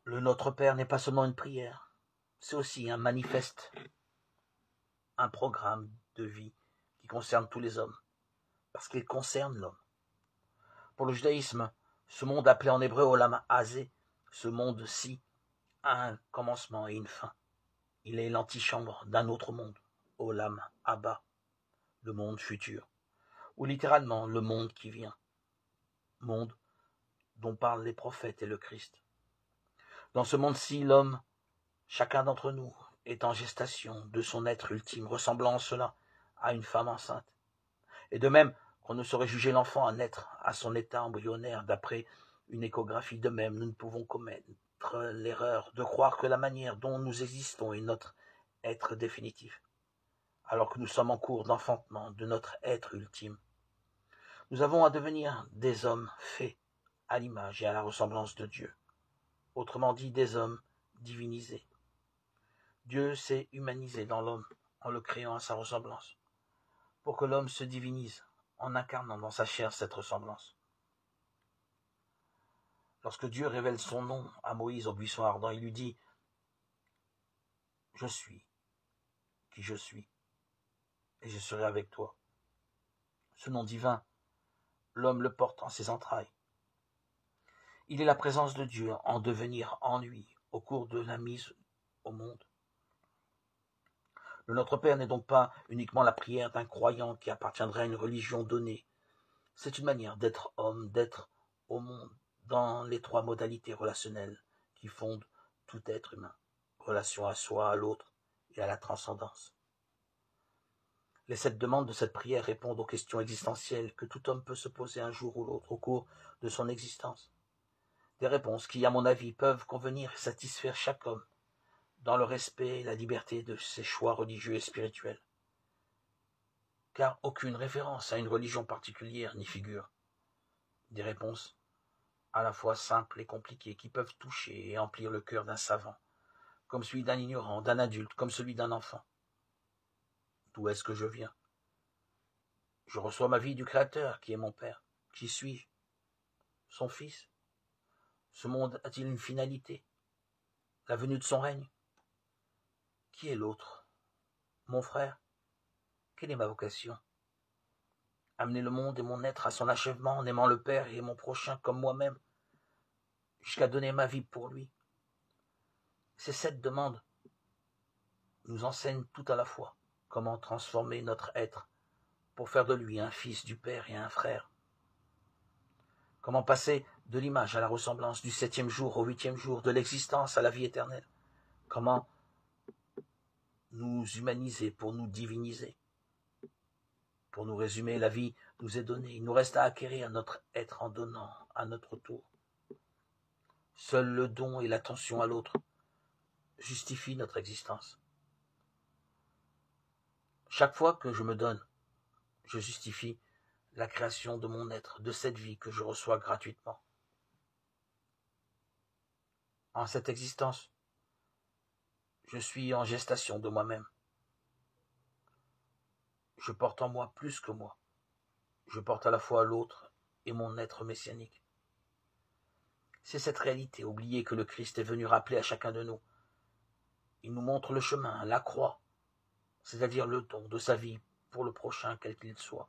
Le Notre Père n'est pas seulement une prière, c'est aussi un manifeste, un programme de vie qui concerne tous les hommes, parce qu'il concerne l'homme. Pour le judaïsme, ce monde appelé en hébreu Olam Hazé, ce monde-ci, a un commencement et une fin. Il est l'antichambre d'un autre monde, Olam Abba, le monde futur, ou littéralement le monde qui vient, monde dont parlent les prophètes et le Christ. Dans ce monde-ci, l'homme, chacun d'entre nous, est en gestation de son être ultime, ressemblant en cela à une femme enceinte. Et de même qu'on ne saurait juger l'enfant à naître à son état embryonnaire d'après une échographie, de même nous ne pouvons commettre l'erreur de croire que la manière dont nous existons est notre être définitif, alors que nous sommes en cours d'enfantement de notre être ultime. Nous avons à devenir des hommes faits à l'image et à la ressemblance de Dieu, autrement dit des hommes divinisés. Dieu s'est humanisé dans l'homme en le créant à sa ressemblance, pour que l'homme se divinise en incarnant dans sa chair cette ressemblance. Lorsque Dieu révèle son nom à Moïse au buisson ardent, il lui dit « Je suis qui je suis, et je serai avec toi ». Ce nom divin, l'homme le porte en ses entrailles. Il est la présence de Dieu en devenir en lui au cours de la mise au monde. Le Notre Père n'est donc pas uniquement la prière d'un croyant qui appartiendrait à une religion donnée. C'est une manière d'être homme, d'être au monde, dans les trois modalités relationnelles qui fondent tout être humain. Relation à soi, à l'autre et à la transcendance. Les 7 demandes de cette prière répondent aux questions existentielles que tout homme peut se poser un jour ou l'autre au cours de son existence. Des réponses qui, à mon avis, peuvent convenir et satisfaire chaque homme dans le respect et la liberté de ses choix religieux et spirituels. Car aucune référence à une religion particulière n'y figure. Des réponses à la fois simples et compliquées qui peuvent toucher et emplir le cœur d'un savant, comme celui d'un ignorant, d'un adulte, comme celui d'un enfant. D'où est-ce que je viens? Je reçois ma vie du Créateur, qui est mon Père. Qui suis-je? Son Fils? Ce monde a-t-il une finalité? La venue de son règne? Qui est l'autre? Mon frère? Quelle est ma vocation? Amener le monde et mon être à son achèvement en aimant le Père et mon prochain comme moi-même, jusqu'à donner ma vie pour lui. Ces 7 demandes nous enseignent tout à la fois comment transformer notre être pour faire de lui un fils du Père et un frère. Comment passer de l'image à la ressemblance, du 7e jour au 8e jour, de l'existence à la vie éternelle. Comment nous humaniser pour nous diviniser. Pour nous résumer, la vie nous est donnée. Il nous reste à acquérir notre être en donnant à notre tour. Seul le don et l'attention à l'autre justifient notre existence. Chaque fois que je me donne, je justifie la création de mon être, de cette vie que je reçois gratuitement. En cette existence, je suis en gestation de moi-même. Je porte en moi plus que moi. Je porte à la fois l'autre et mon être messianique. C'est cette réalité oubliée que le Christ est venu rappeler à chacun de nous. Il nous montre le chemin, la croix, c'est-à-dire le don de sa vie pour le prochain, quel qu'il soit.